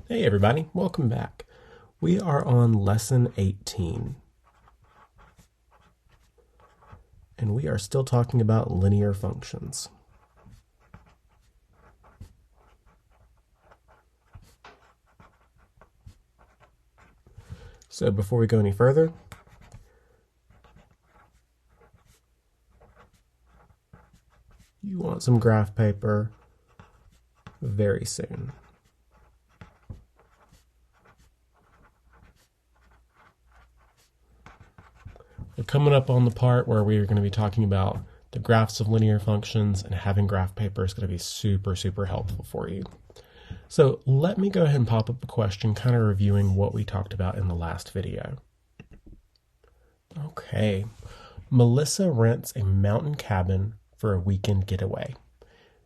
Hey everybody, welcome back. We are on lesson 18 and we are still talking about linear functions. So before we go any further, you want some graph paper very soon. We're coming up on the part where we are going to be talking about the graphs of linear functions, and having graph paper is going to be super helpful for you. So let me go ahead and pop up a question, kind of reviewing what we talked about in the last video. Okay, Melissa rents a mountain cabin for a weekend getaway.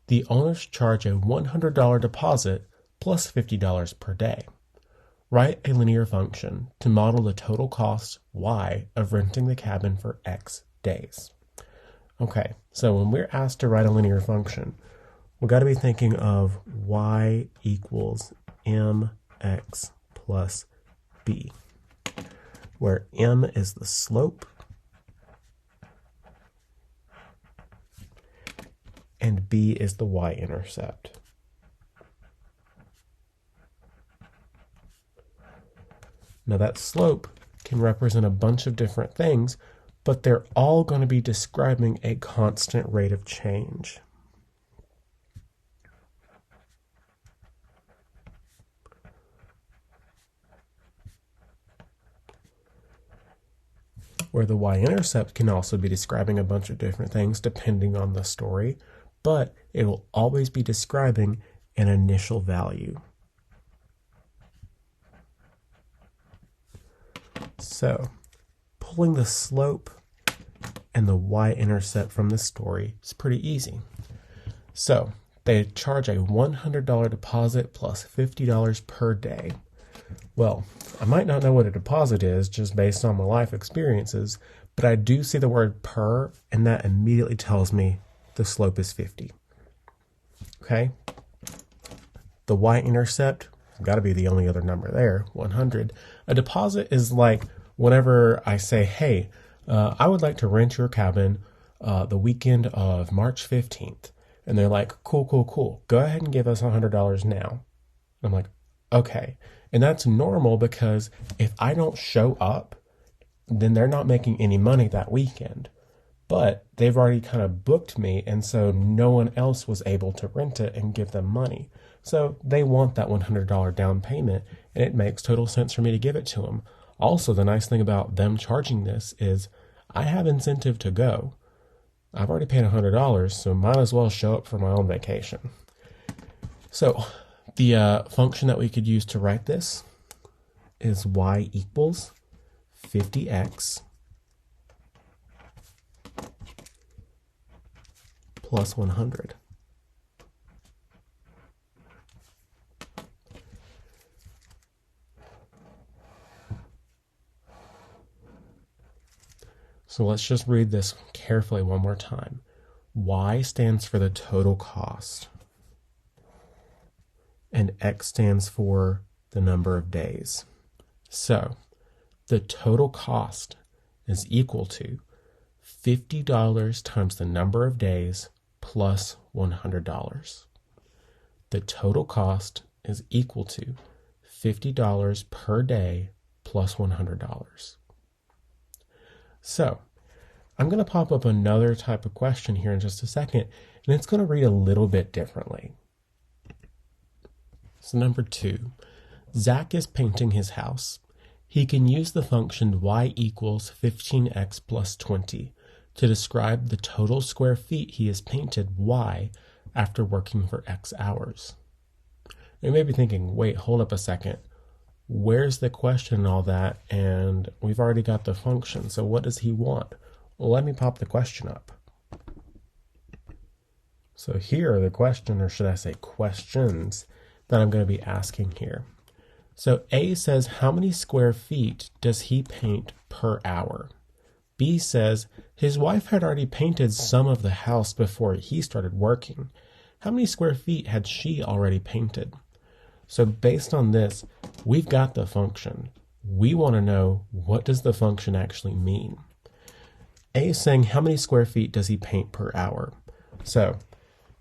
The owners charge a $100 deposit plus $50 per day. Write a linear function to model the total cost y of renting the cabin for x days. Okay, so when we're asked to write a linear function, we've got to be thinking of y equals mx plus b, where m is the slope and b is the y-intercept. Now that slope can represent a bunch of different things, but they're all going to be describing a constant rate of change. Where the y-intercept can also be describing a bunch of different things depending on the story, but it will always be describing an initial value. So, pulling the slope and the y-intercept from this story is pretty easy. So, they charge a $100 deposit plus $50 per day. Well, I might not know what a deposit is just based on my life experiences, but I do see the word per, and that immediately tells me the slope is 50. Okay? The y-intercept, got to be the only other number there, 100. A deposit is like whenever I say, hey, I would like to rent your cabin the weekend of March 15th. And they're like, cool. Go ahead and give us $100 now. I'm like, okay. And that's normal because if I don't show up, then they're not making any money that weekend. But they've already kind of booked me, and so no one else was able to rent it and give them money. So they want that $100 down payment, and it makes total sense for me to give it to them. Also, the nice thing about them charging this is I have incentive to go. I've already paid $100, so might as well show up for my own vacation. So the function that we could use to write this is y equals 50x plus 100. So let's just read this carefully one more time. Y stands for the total cost, and X stands for the number of days. So the total cost is equal to $50 times the number of days plus $100. The total cost is equal to $50 per day plus $100. So I'm going to pop up another type of question here in just a second, and it's going to read a little bit differently. So number 2, Zach is painting his house. He can use the function y equals 15x plus 20 to describe the total square feet he has painted y after working for x hours. You may be thinking, wait, hold up a second. Where's the question and all that? And we've already got the function, so what does he want? Well, let me pop the question up. So here are the question, or should I say questions, that I'm going to be asking here. So A says, how many square feet does he paint per hour? B says, his wife had already painted some of the house before he started working. How many square feet had she already painted? So based on this, we've got the function. We want to know, what does the function actually mean? A is saying how many square feet does he paint per hour? So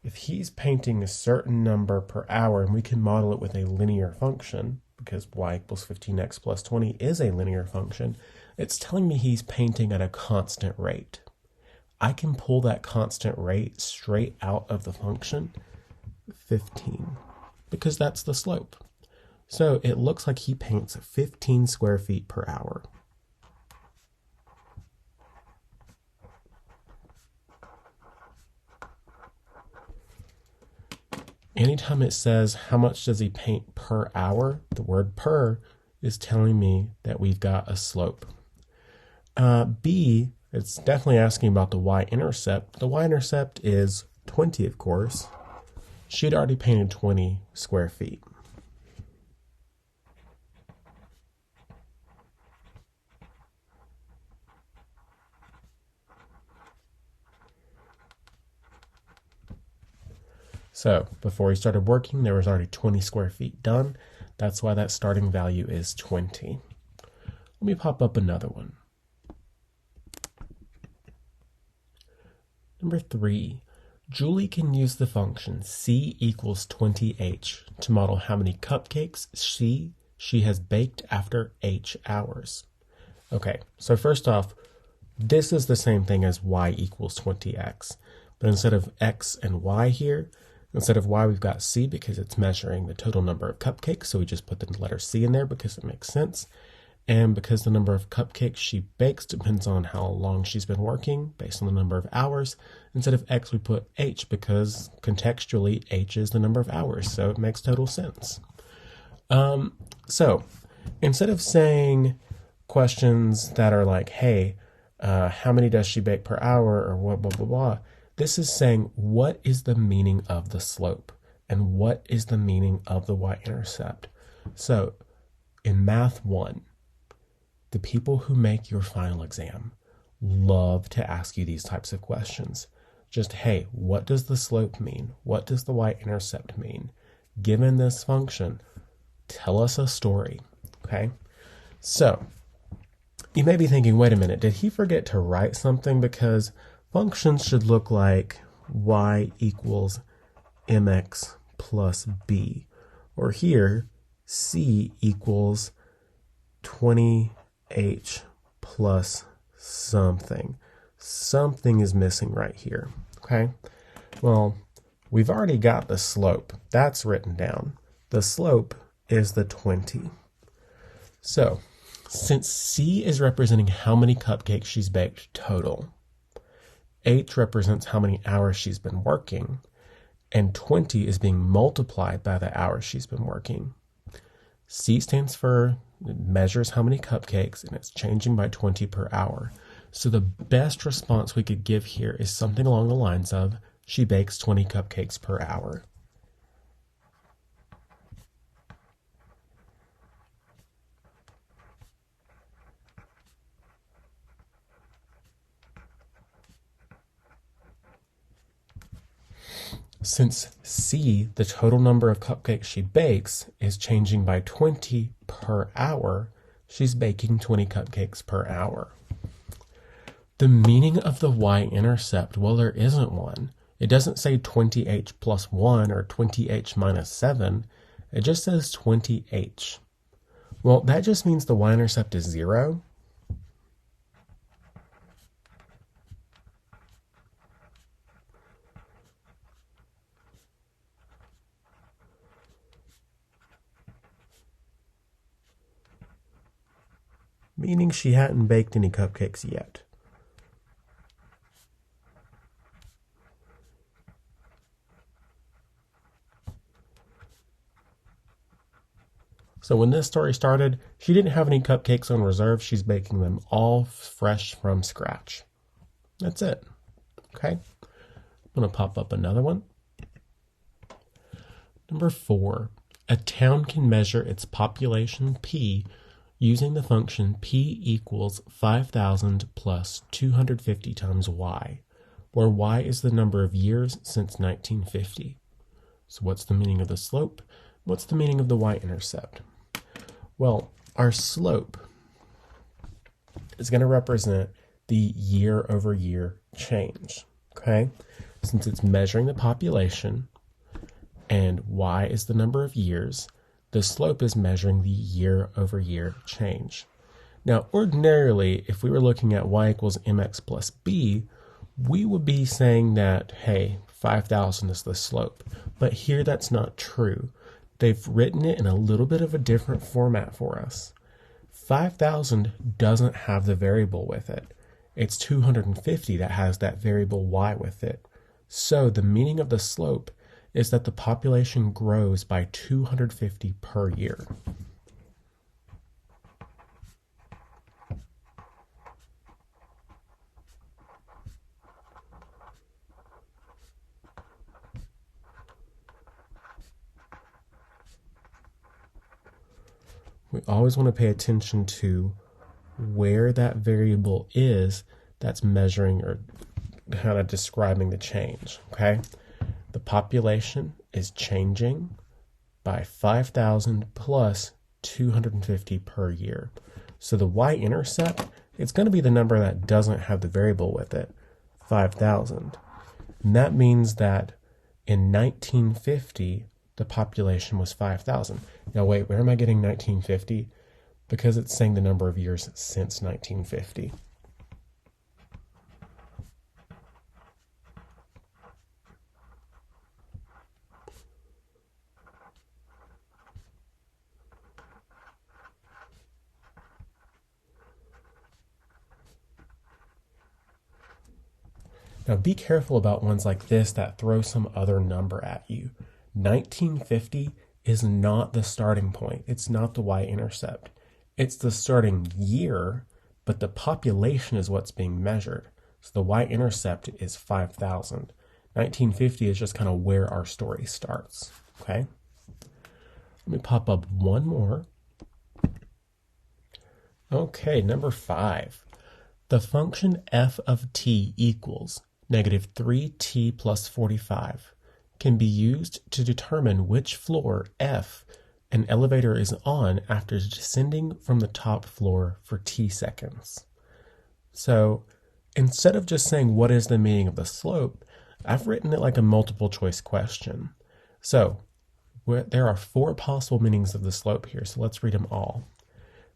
if he's painting a certain number per hour, and we can model it with a linear function, because y equals 15x plus 20 is a linear function, it's telling me he's painting at a constant rate. I can pull that constant rate straight out of the function, 15, because that's the slope. So it looks like he paints 15 square feet per hour. Anytime it says how much does he paint per hour, the word per is telling me that we've got a slope. B, it's definitely asking about the y-intercept. The y-intercept is 20, of course. She'd already painted 20 square feet. So before he started working, there was already 20 square feet done. That's why that starting value is 20. Let me pop up another one. Number 3, Julie can use the function C equals 20H to model how many cupcakes she has baked after H hours. Okay, so first off, this is the same thing as y equals 20x, but instead of x and y here, instead of y, we've got C because it's measuring the total number of cupcakes, so we just put the letter C in there because it makes sense. And because the number of cupcakes she bakes depends on how long she's been working, based on the number of hours, instead of X, we put H because contextually H is the number of hours, so it makes total sense. So instead of saying questions that are like, hey, how many does she bake per hour, or what, blah, blah, blah, this is saying, what is the meaning of the slope? And what is the meaning of the y-intercept? So in Math 1, the people who make your final exam love to ask you these types of questions. Just, hey, what does the slope mean? What does the y-intercept mean? Given this function, tell us a story, okay? So you may be thinking, wait a minute, did he forget to write something? Because functions should look like y equals mx plus b, or here, c equals 20h plus something. Something is missing right here, okay? Well, we've already got the slope. That's written down. The slope is the 20. So, since C is representing how many cupcakes she's baked total, H represents how many hours she's been working, and 20 is being multiplied by the hours she's been working. C stands for, it measures how many cupcakes, and it's changing by 20 per hour. So the best response we could give here is something along the lines of, she bakes 20 cupcakes per hour. Since C, the total number of cupcakes she bakes, is changing by 20 per hour, she's baking 20 cupcakes per hour. The meaning of the y-intercept, well, there isn't one. It doesn't say 20h plus 1 or 20h minus 7. It just says 20h. Well, that just means the y-intercept is 0. Meaning she hadn't baked any cupcakes yet. So when this story started, she didn't have any cupcakes on reserve. She's baking them all fresh from scratch. That's it. Okay. I'm going to pop up another one. Number 4, a town can measure its population P using the function P equals 5,000 plus 250 times Y, where Y is the number of years since 1950. So what's the meaning of the slope? what's the meaning of the y-intercept? Well, our slope is going to represent the year-over-year change, okay? Since it's measuring the population and y is the number of years, the slope is measuring the year-over-year change. Now, ordinarily, if we were looking at y equals mx plus b, we would be saying that, hey, 5,000 is the slope. But here that's not true. They've written it in a little bit of a different format for us. 5,000 doesn't have the variable with it. It's 250 that has that variable y with it. So the meaning of the slope is that the population grows by 250 per year. We always want to pay attention to where that variable is that's measuring or kind of describing the change, okay? The population is changing by 5,000 plus 250 per year. So the y-intercept, it's going to be the number that doesn't have the variable with it, 5,000. And that means that in 1950, the population was 5,000. Now wait, where am I getting 1950? Because it's saying the number of years since 1950. Now be careful about ones like this that throw some other number at you. 1950 is not the starting point. It's not the y-intercept. It's the starting year, but the population is what's being measured. So the y-intercept is 5,000. 1950 is just kind of where our story starts, okay? Let me pop up one more. Okay, number 5. The function f of t equals negative 3t plus 45 can be used to determine which floor f an elevator is on after descending from the top floor for t seconds. So instead of just saying what is the meaning of the slope, I've written it like a multiple choice question. So there are 4 possible meanings of the slope here, so let's read them all.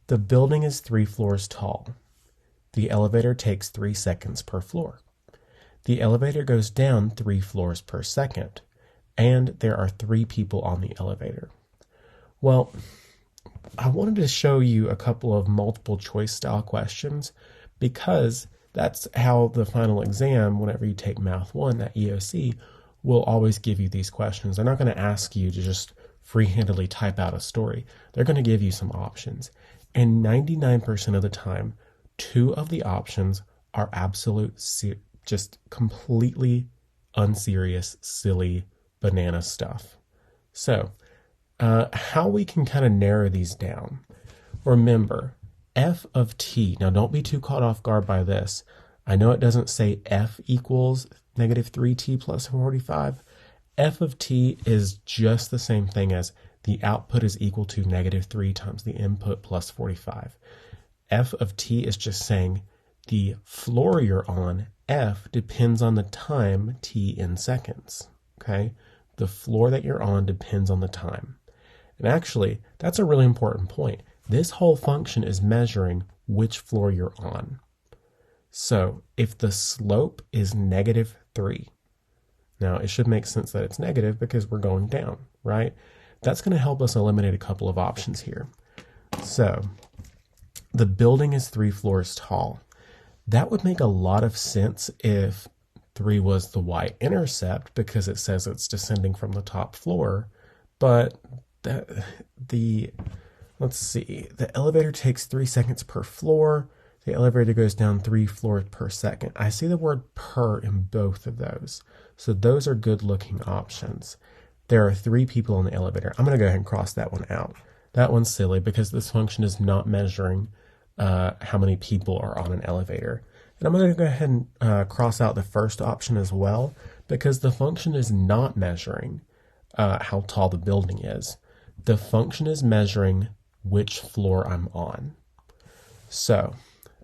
The building is 3 floors tall. The elevator takes 3 seconds per floor. The elevator goes down 3 floors per second. And there are 3 people on the elevator. Well, I wanted to show you a couple of multiple choice style questions because that's how the final exam, whenever you take Math 1, that EOC, will always give you these questions. They're not going to ask you to just free-handedly type out a story. They're going to give you some options. And 99% of the time, 2 of the options are absolute, just completely unserious, silly, banana stuff. So, how we can kind of narrow these down. Remember, f of t, now don't be too caught off guard by this. I know it doesn't say f equals negative 3t plus 45. F of t is just the same thing as the output is equal to negative 3 times the input plus 45. F of t is just saying the floor you're on, f, depends on the time t in seconds, okay? The floor that you're on depends on the time. And actually, that's a really important point. This whole function is measuring which floor you're on. So if the slope is negative 3, now it should make sense that it's negative because we're going down, right? That's going to help us eliminate a couple of options here. So the building is 3 floors tall. That would make a lot of sense if 3 was the y-intercept because it says it's descending from the top floor. But let's see, the elevator takes 3 seconds per floor. The elevator goes down 3 floors per second. I see the word per in both of those. So those are good looking options. There are 3 people on the elevator. I'm going to go ahead and cross that one out. That one's silly because this function is not measuring how many people are on an elevator. And I'm going to go ahead and cross out the first option as well because the function is not measuring how tall the building is. the function is measuring which floor I'm on. So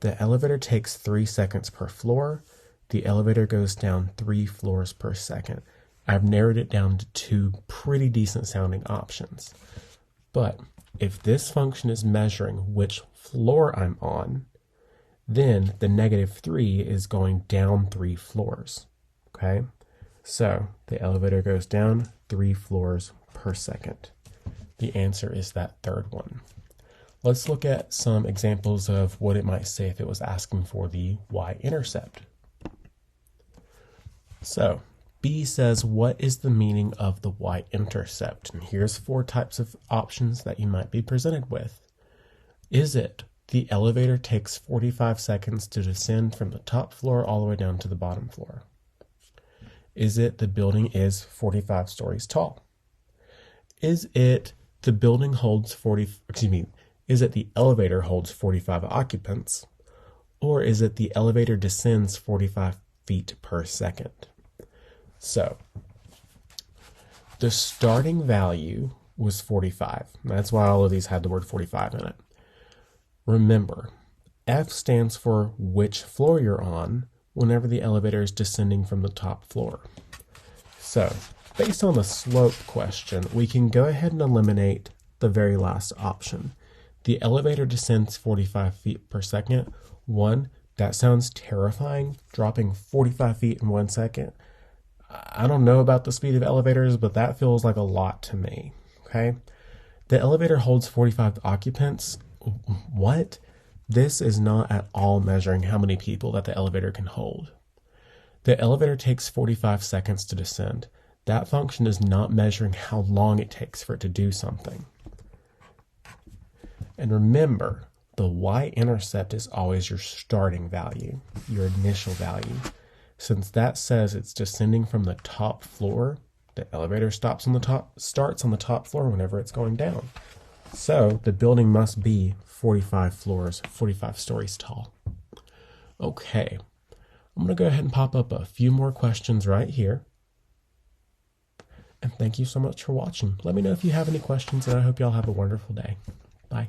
the elevator takes 3 seconds per floor. The elevator goes down 3 floors per second. I've narrowed it down to 2 pretty decent sounding options. But if this function is measuring which floor I'm on, then the -3 is going down 3 floors. Okay? So the elevator goes down 3 floors per second. The answer is that third one. Let's look at some examples of what it might say if it was asking for the y-intercept. So B says, what is the meaning of the y-intercept? And here's 4 types of options that you might be presented with. Is it the elevator takes 45 seconds to descend from the top floor all the way down to the bottom floor? Is it the building is 45 stories tall? Is it the building holds is it the elevator holds 45 occupants? Or is it the elevator descends 45 feet per second? So the starting value was 45. That's why all of these had the word 45 in it. Remember, F stands for which floor you're on whenever the elevator is descending from the top floor. So based on the slope question, we can go ahead and eliminate the very last option. The elevator descends 45 feet per second. One, that sounds terrifying, dropping 45 feet in 1 second. I don't know about the speed of elevators, but that feels like a lot to me, okay? The elevator holds 45 occupants. What? This is not at all measuring how many people that the elevator can hold. The elevator takes 45 seconds to descend. That function is not measuring how long it takes for it to do something. And remember, the y-intercept is always your starting value, your initial value. Since that says it's descending from the top floor, the elevator starts on the top floor whenever it's going down. So the building must be 45 floors, 45 stories tall. Okay, I'm going to go ahead and pop up a few more questions right here. And thank you so much for watching. Let me know if you have any questions, and I hope y'all have a wonderful day. Bye.